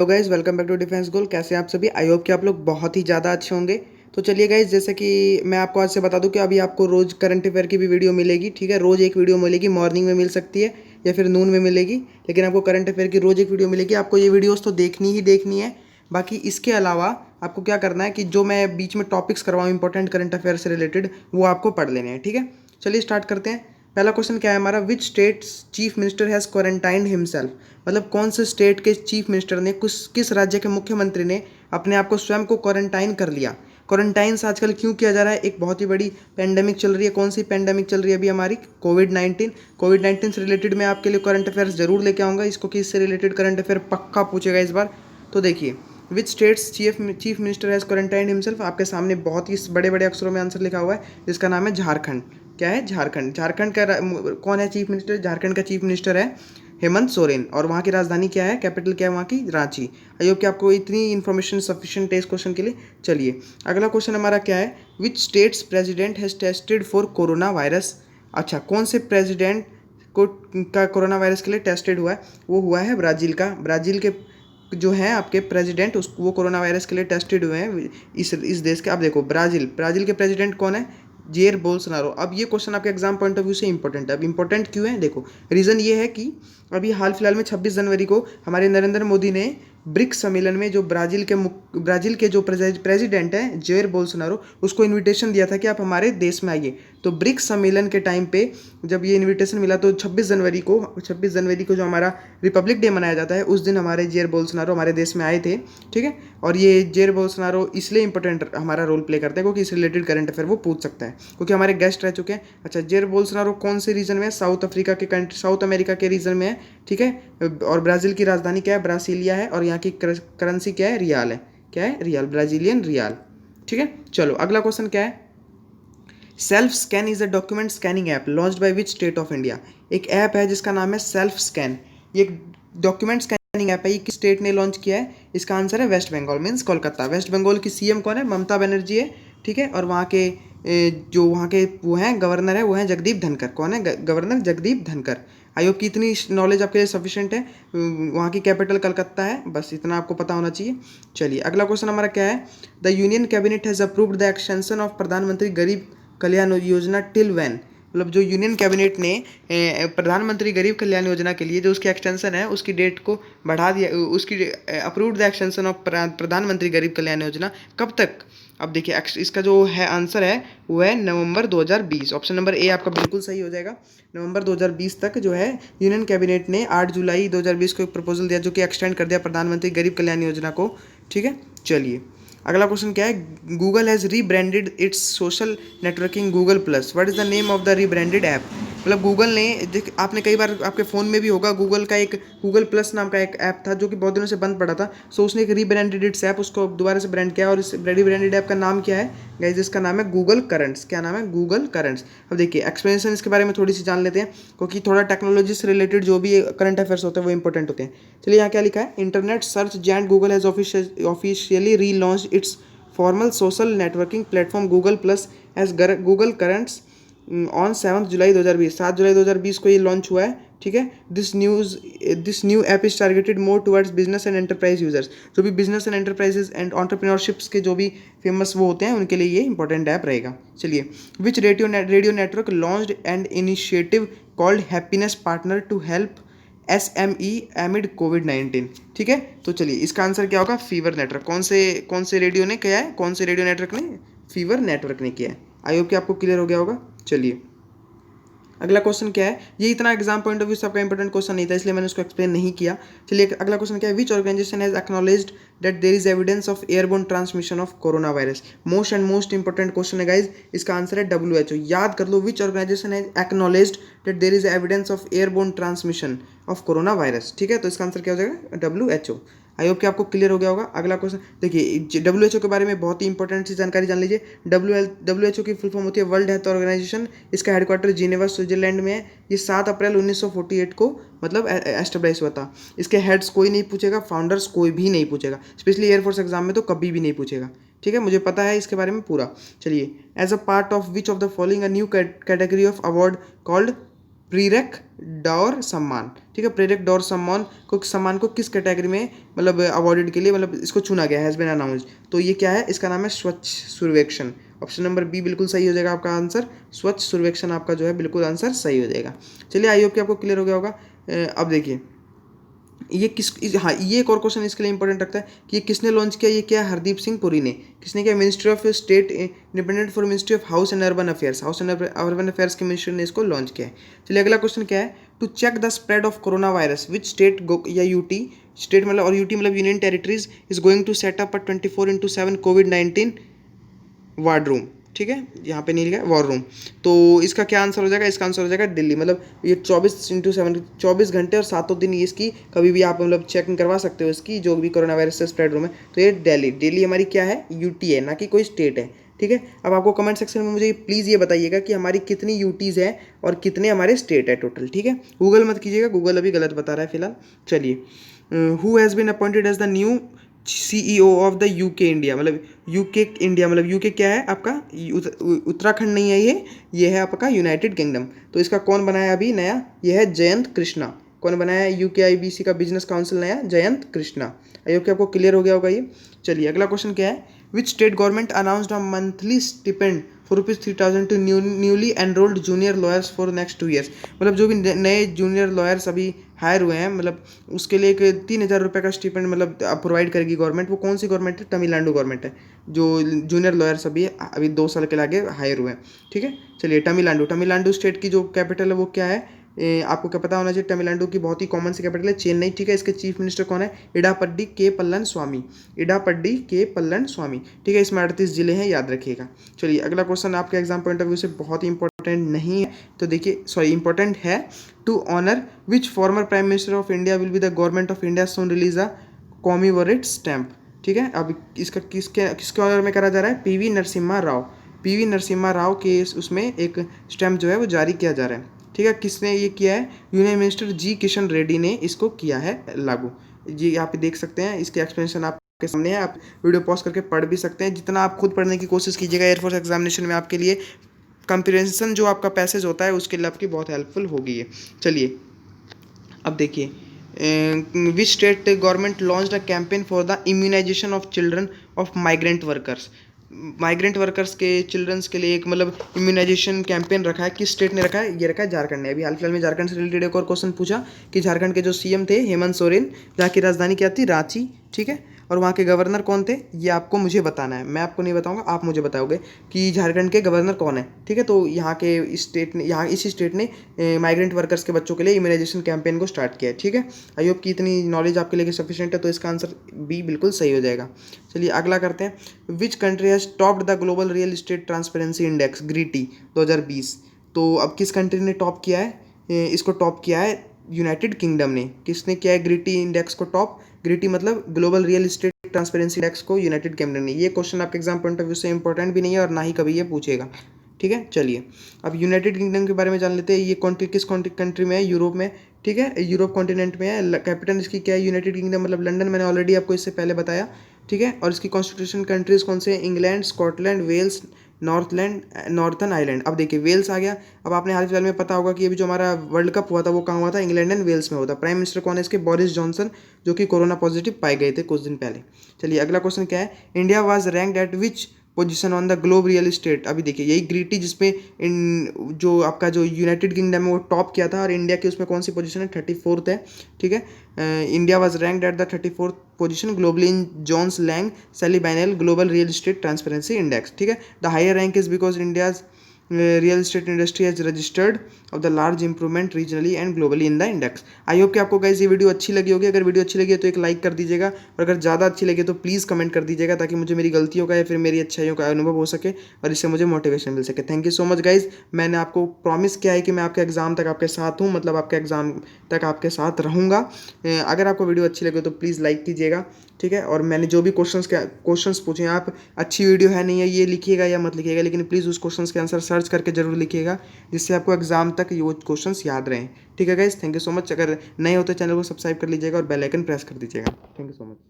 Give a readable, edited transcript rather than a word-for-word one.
तो guys welcome back to defence goal. कैसे हैं आप सभी? आई होप कि आप लोग बहुत ही ज़्यादा अच्छे होंगे। तो चलिए गाइज, जैसे कि मैं आपको आज से बता दूं कि अभी आपको रोज़ करंट अफेयर की भी वीडियो मिलेगी। ठीक है, रोज़ एक वीडियो मिलेगी, मॉर्निंग में मिल सकती है या फिर नून में मिलेगी, लेकिन आपको करंट अफेयर की रोज़ एक वीडियो मिलेगी। आपको ये वीडियोज़ तो देखनी ही देखनी है। बाकी इसके अलावा आपको क्या करना है कि जो मैं बीच में टॉपिक्स करवाऊँ इंपॉर्टेंट करंट अफेयर से रिलेटेड, वो आपको पढ़ लेने हैं। ठीक है, चलिए स्टार्ट करते हैं। पहला क्वेश्चन क्या है हमारा? Which state chief minister has quarantined himself. मतलब कौन से स्टेट के चीफ मिनिस्टर ने, किस राज्य के मुख्यमंत्री ने अपने आप को स्वयं को क्वारंटाइन कर लिया। क्वारंटाइन से आजकल क्यों किया जा रहा है? एक बहुत ही बड़ी पेंडेमिक चल रही है। कौन सी पेंडेमिक चल रही है अभी हमारी? कोविड-19। कोविड-19 से रिलेटेड मैं आपके लिए करंट अफेयर्स जरूर लेके आऊँगा। इसको कि इससे रिलेटेड करंट अफेयर पक्का पूछेगा इस बार। तो देखिए, which states chief minister has quarantine himself. आपके सामने बहुत ही बड़े बड़े अक्षरों में आंसर लिखा हुआ है, जिसका नाम है झारखंड। क्या है? झारखंड। झारखंड का कौन है चीफ मिनिस्टर? झारखंड का चीफ मिनिस्टर है हेमंत सोरेन। और वहाँ की राजधानी क्या है? कैपिटल क्या है वहाँ की? रांची। आई होप कि आपको इतनी इन्फॉर्मेशन सफिशिएंट है इस क्वेश्चन के लिए। चलिए अगला क्वेश्चन हमारा क्या है? Which states president has tested for corona virus. अच्छा, कौन से प्रेसिडेंट को का कोरोना वायरस के लिए टेस्टेड हुआ है? वो हुआ है ब्राज़ील का। ब्राज़ील के जो है आपके प्रेसिडेंट, उस वो कोरोना वायरस के लिए टेस्टेड हुए हैं इस देश के। अब देखो, ब्राज़ील के प्रेसिडेंट कौन है? Jair Bolsonaro. अब ये क्वेश्चन आपके एग्जाम पॉइंट ऑफ व्यू से इंपॉर्टेंट है। अब इंपॉर्टेंट क्यों है? देखो, रीज़न ये है कि अभी हाल फिलहाल में 26 जनवरी को हमारे नरेंद्र मोदी ने ब्रिक्स सम्मेलन में जो ब्राज़ील के जो प्रेसिडेंट हैं जेयर बोल्सोनारो, उसको इनविटेशन दिया था कि आप हमारे देश में आइए। तो ब्रिक्स सम्मेलन के टाइम पे जब ये इनविटेशन मिला तो 26 जनवरी को जो हमारा रिपब्लिक डे मनाया जाता है, उस दिन हमारे जेयर बोल्सोनारो हमारे देश में आए थे। ठीक है, और ये जेयर बोल्सोनारो इसलिए इंपॉर्टेंट हमारा रोल प्ले करते हैं क्योंकि इस रिलेटेड करंट अफेयर वो पूछ सकता है, क्योंकि हमारे गेस्ट रह चुके हैं। अच्छा, जेयर बोल्सोनारो कौन से रीजन में है? साउथ अमेरिका के रीजन में है। ठीक है, और ब्राज़ील की राजधानी क्या है? ब्रासिलिया है। और यहाँ की करेंसी क्या है? रियाल है। क्या है? Real, Brazilian real. ठीक है, चलो अगला क्वेश्चन क्या है? Self scan is a document scanning app launched by which state of India. एक ऐप है जिसका नाम है सेल्फ स्कैन। ये एक डॉक्यूमेंट स्कैनिंग ऐप है। ये किस स्टेट ने लॉन्च किया है? इसका आंसर है West Bengal, means Kolkata. West Bengal की सीएम कौन है? ममता बनर्जी है। ठीक है, और वहाँ के जो वहाँ के वो हैं गवर्नर है, वो हैं जगदीप धनखड़। कौन है? Governor Jagdeep Dhankhar. I hope की इतनी नॉलेज आपके लिए सफिशिएंट है। वहाँ की कैपिटल कलकत्ता है, बस इतना आपको पता होना चाहिए। चलिए अगला क्वेश्चन हमारा क्या है? The union cabinet has approved the extension of प्रधानमंत्री गरीब कल्याण योजना टिल व्हेन। मतलब जो यूनियन कैबिनेट ने प्रधानमंत्री गरीब कल्याण योजना के लिए जो उसकी एक्सटेंशन है, उसकी डेट को बढ़ा दिया। उसकी अप्रूव्ड द एक्सटेंशन ऑफ प्रधानमंत्री गरीब कल्याण योजना कब तक? अब देखिए, इसका जो है आंसर है वो है नवंबर 2020। ऑप्शन नंबर ए आपका बिल्कुल सही हो जाएगा। नवंबर 2020 तक जो है यूनियन कैबिनेट ने 8 जुलाई 2020 को एक प्रपोजल दिया, जो कि एक्सटेंड कर दिया प्रधानमंत्री गरीब कल्याण योजना को। ठीक है, चलिए अगला क्वेश्चन क्या है? Google has rebranded it's social networking Google plus. What is the name of the rebranded app. मतलब गूगल ने, आपने कई बार आपके फ़ोन में भी होगा, गूगल का एक गूगल प्लस नाम का एक ऐप था जो कि बहुत दिनों से बंद पड़ा था। सो उसने एक रीब्रांडेड इट्स ऐप, उसको दोबारा से ब्रांड किया। और इस रीब्रांडेड ऐप का नाम क्या है गाइस? इसका नाम है गूगल करंट्स। क्या नाम है? Google currents. अब देखिए, एक्सप्लेनेशन इसके बारे में थोड़ी सी जान लेते हैं, क्योंकि थोड़ा टेक्नोलॉजी से रिलेटेड जो भी करंट अफेयर्स होते हैं वो इंपॉर्टेंट होते हैं। चलिए यहाँ क्या लिखा है? Internet search giant Google has officially relaunch its formal social networking platform Google Plus as Google Currents on 7 जुलाई 2020। 7 जुलाई 2020 को ये लॉन्च हुआ है। ठीक है, this new app is targeted more towards business and enterprise users. जो भी business and enterprises and entrepreneurships के जो भी फेमस वो होते हैं, उनके लिए ये इंपॉर्टेंट ऐप रहेगा। चलिए, which radio network launched and initiative called happiness partner to help SME amid कोविड-19। ठीक है, तो चलिए इसका आंसर क्या होगा? Fever network. कौन से रेडियो ने किया है? कौन से रेडियो नेटवर्क ने? फीवर नेटवर्क ने किया है। आई होप कि आपको क्लियर हो गया होगा। चलिए अगला क्वेश्चन क्या है? ये इतना एग्जाम पॉइंट ऑफ व्यू से आपका इंपॉर्टेंट क्वेश्चन नहीं था, इसलिए मैंने उसको एक्सप्लेन नहीं किया। चलिए अगला क्वेश्चन क्या है? Which organisation has acknowledged that there is evidence of airborne transmission of corona virus. Most important question है गाइज। इसका आंसर है WHO। याद कर लो, which organisation has acknowledged that there is evidence of airborne transmission of corona virus. ठीक है, तो इसका आंसर क्या हो जाएगा? WHO। आई होप कि आपको क्लियर हो गया होगा। अगला क्वेश्चन देखिए, WHO के बारे में बहुत ही इंपॉर्टेंट सी जानकारी जान लीजिए। WHO की फुल फॉर्म होती है वर्ल्ड हेल्थ ऑर्गेनाइजेशन। इसका हेडक्वार्टर जिनेवा स्विट्जरलैंड में है। ये 7 अप्रैल 1948 को मतलब एस्टेब्लिश हुआ था। इसके हेड्स कोई नहीं पूछेगा, फाउंडर्स कोई भी नहीं पूछेगा, स्पेशली एयरफोर्स एग्जाम में तो कभी भी नहीं पूछेगा। ठीक है, मुझे पता है इसके बारे में पूरा। चलिए, as a part of which of the following a new category of award called Prerak Daur सम्मान, ठीक है। प्रेरक डॉर सम्मान को किस कैटेगरी में मतलब अवॉर्डेड के लिए मतलब इसको चुना गया, हैज़ बीन अनाउंस्ड। तो ये क्या है, इसका नाम है स्वच्छ सर्वेक्षण। ऑप्शन नंबर बी बिल्कुल सही हो जाएगा आपका आंसर, स्वच्छ सर्वेक्षण आपका जो है बिल्कुल आंसर सही हो जाएगा। चलिए आई होप कि आपको क्लियर हो गया होगा। अब देखिए ये हाँ, ये एक और क्वेश्चन इसके लिए इंपॉर्टेंट रखता है कि ये किसने लॉन्च किया, ये क्या हरदीप सिंह पुरी ने, किसने किया, ministry of state independent for ministry of house and urban affairs, house and urban affairs के मिनिस्ट्री ने इसको लॉन्च किया है। चलिए अगला क्वेश्चन क्या है, to check the spread of corona virus which state या यूटी, स्टेट मतलब और यूटी मतलब union territories is going to set up a 24/7 कोविड-19 वार्ड रूम, ठीक है, यहाँ पे नहीं लिखा वॉर रूम। तो इसका क्या आंसर हो जाएगा, इसका आंसर हो जाएगा दिल्ली। मतलब ये 24/7 24 घंटे और 7 दिन ये इसकी कभी भी आप मतलब चेकिंग करवा सकते हो इसकी, जो भी कोरोना वायरस से स्प्रेड रूम है। तो ये दिल्ली हमारी क्या है, यूटी है, ना कि कोई स्टेट है, ठीक है। अब आपको कमेंट सेक्शन में मुझे प्लीज़ ये बताइएगा कि हमारी कितनी यूटीज़ है और कितने हमारे स्टेट है टोटल, ठीक है। गूगल मत कीजिएगा, गूगल अभी गलत बता रहा है फिलहाल। चलिए who has been appointed as the new CEO of the UK India, मतलब यूके इंडिया मतलब यूके क्या है आपका, उत्तराखंड नहीं है ये है आपका यूनाइटेड किंगडम। तो इसका कौन बनाया अभी नया, ये है जयंत कृष्णा। कौन बनाया है UKIBC का बिजनेस काउंसिल नया, जयंत कृष्णा। आई होप कि आपको क्लियर हो गया होगा ये। चलिए अगला क्वेश्चन क्या है, which state government announced a monthly stipend for ₹3,000 to newly enrolled junior lawyers for next 2 years. मतलब जो भी नए जूनियर लॉयर्स अभी हायर हुए हैं, मतलब उसके लिए एक 3,000 रुपये का स्टिपेंड मतलब प्रोवाइड करेगी गवर्नमेंट। वो कौन सी गवर्नमेंट है, तमिलनाडु गवर्नमेंट है, जो जूनियर लॉयर्स अभी 2 साल के आगे हायर हुए हैं, ठीक है। चलिए तमिलनाडु स्टेट की जो कैपिटल है वो क्या है, आपको क्या पता होना चाहिए, तमिलनाडु की बहुत ही कॉमन सी कैपिटल है चेन्नई, ठीक है। इसके चीफ मिनिस्टर कौन है, इडापड्डी के पल्लन स्वामी, ठीक है। इसमें 38 जिले हैं, याद रखिएगा। चलिए अगला क्वेश्चन आपके एग्जाम पॉइंट ऑफ व्यू से बहुत ही इंपॉर्टेंट नहीं है, तो देखिए सॉरी इंपॉर्टेंट है। To honour which former prime minister of India will be the government of India soon release a commemorate stamp, ठीक है। अब इसका किसके ऑनर में करा जा रहा है, पीवी नरसिम्हा राव के उसमें एक स्टैम्प जो है वो जारी किया जा रहा है, ठीक है। किसने ये किया है, यूनियन मिनिस्टर जी किशन रेड्डी ने इसको किया है लागू। जी यहाँ पे देख सकते हैं, इसके एक्सप्लेनेशन आपके सामने है, आप वीडियो पॉज करके पढ़ भी सकते हैं। जितना आप खुद पढ़ने की कोशिश कीजिएगा एयरफोर्स एग्जामिनेशन में आपके लिए कंप्रिहेंशन जो आपका पैसेज होता है उसके लिए आपकी बहुत हेल्पफुल होगी ये। चलिए अब देखिए, which state government launched a campaign for the immunisation of children of migrant workers के चिल्ड्रंस के लिए एक मतलब इम्यूनाइजेशन कैंपेन रखा है, किस स्टेट ने रखा है, ये रखा है झारखंड ने। अभी हाल फिलहाल में झारखंड से रिलेटेड एक और क्वेश्चन पूछा कि झारखंड के जो CM थे हेमंत सोरेन, जहाँ की राजधानी क्या थी, रांची, ठीक है। और वहाँ के गवर्नर कौन थे, ये आपको मुझे बताना है, मैं आपको नहीं बताऊंगा, आप मुझे बताओगे कि झारखंड के गवर्नर कौन है, ठीक है। तो यहाँ के स्टेट ने, यहाँ इसी स्टेट ने माइग्रेंट वर्कर्स के बच्चों के लिए इम्यूनाइजेशन कैंपेन को स्टार्ट किया है, ठीक है। आई होप कि इतनी नॉलेज आपके लिए सफिशिएंट है, तो इसका आंसर बी बिल्कुल सही हो जाएगा। चलिए अगला करते हैं, which country has topped the global real estate transparency index gritty 2020। तो अब किस कंट्री ने टॉप किया है, इसको टॉप किया है यूनाइटेड किंगडम ने। किसने किया है ग्रीटी इंडेक्स को टॉप, ग्रीटी मतलब global real estate transparency index को यूनाइटेड किंगडम ने। ये क्वेश्चन आपके एग्जाम पॉइंट ऑफ व्यू से इंपॉर्टेंट भी नहीं है और ना ही कभी ये पूछेगा, ठीक है। चलिए अब यूनाइटेड किंगडम के बारे में जान लेते हैं। ये कंट्री किस कंट्री में है, यूरोप में, ठीक है, यूरोप कॉन्टिनेंट में है। कैपिटल इसकी क्या है, यूनाइटेड किंगडम मतलब लंदन, मैंने ऑलरेडी आपको इससे पहले बताया, ठीक है। और इसकी कॉन्स्टिट्यूशन कंट्रीज कौन से हैं, England, Scotland, Wales, northern island. अब देखिए वेल्स आ गया। अब आपने हाल फिलहाल में पता होगा कि अभी जो हमारा वर्ल्ड कप हुआ था वो कहाँ हुआ था, इंग्लैंड एंड वेल्स में हुआ था। प्राइम मिनिस्टर कौन है इसके, बोरिस जॉनसन, जो कि कोरोना पॉजिटिव पाए गए थे कुछ दिन पहले। चलिए अगला क्वेश्चन क्या है, India was ranked eight which position on the globe real estate. अभी देखिए यही ग्रीटी जिसमें इन जो आपका जो यूनाइटेड किंगडम है वो टॉप किया था, और इंडिया की उसमें कौन सी पोजीशन है, 34th है, ठीक है। India was ranked at the 34th position globally in Jones Lang सेलिबाइनल global real estate transparency index, ठीक है। The higher rank is because India's real estate industry has registered of the large improvement regionally and globally in the index. I hope कि आपको guys ये video अच्छी लगी होगी। अगर वीडियो अच्छी लगी है तो एक लाइक कर दीजिएगा, और अगर ज़्यादा अच्छी लगी तो प्लीज़ कमेंट कर दीजिएगा, ताकि मुझे मेरी गलतियों का या फिर मेरी अच्छाइयों का अनुभव हो सके और इससे मुझे मोटिवेशन मिल सके। Thank you so much guys. मैंने आपको प्रॉमिस किया है कि मैं आपके एग्जाम तक आपके साथ हूँ, मतलब आपके एग्जाम तक आपके साथ रहूँगा। अगर आपको वीडियो अच्छी लगे तो प्लीज़ लाइक कीजिएगा, ठीक है। और मैंने जो भी क्वेश्चंस पूछे हैं, आप अच्छी वीडियो है नहीं है ये लिखिएगा या मत लिखिएगा, लेकिन प्लीज़ उस क्वेश्चंस के आंसर सर्च करके जरूर लिखिएगा, जिससे आपको एग्जाम तक वो क्वेश्चंस याद रहें, ठीक है guys. Thank you so much. अगर नए होते चैनल को सब्सक्राइब कर लीजिएगा और बेल आइकन प्रेस कर दीजिएगा। Thank you so much.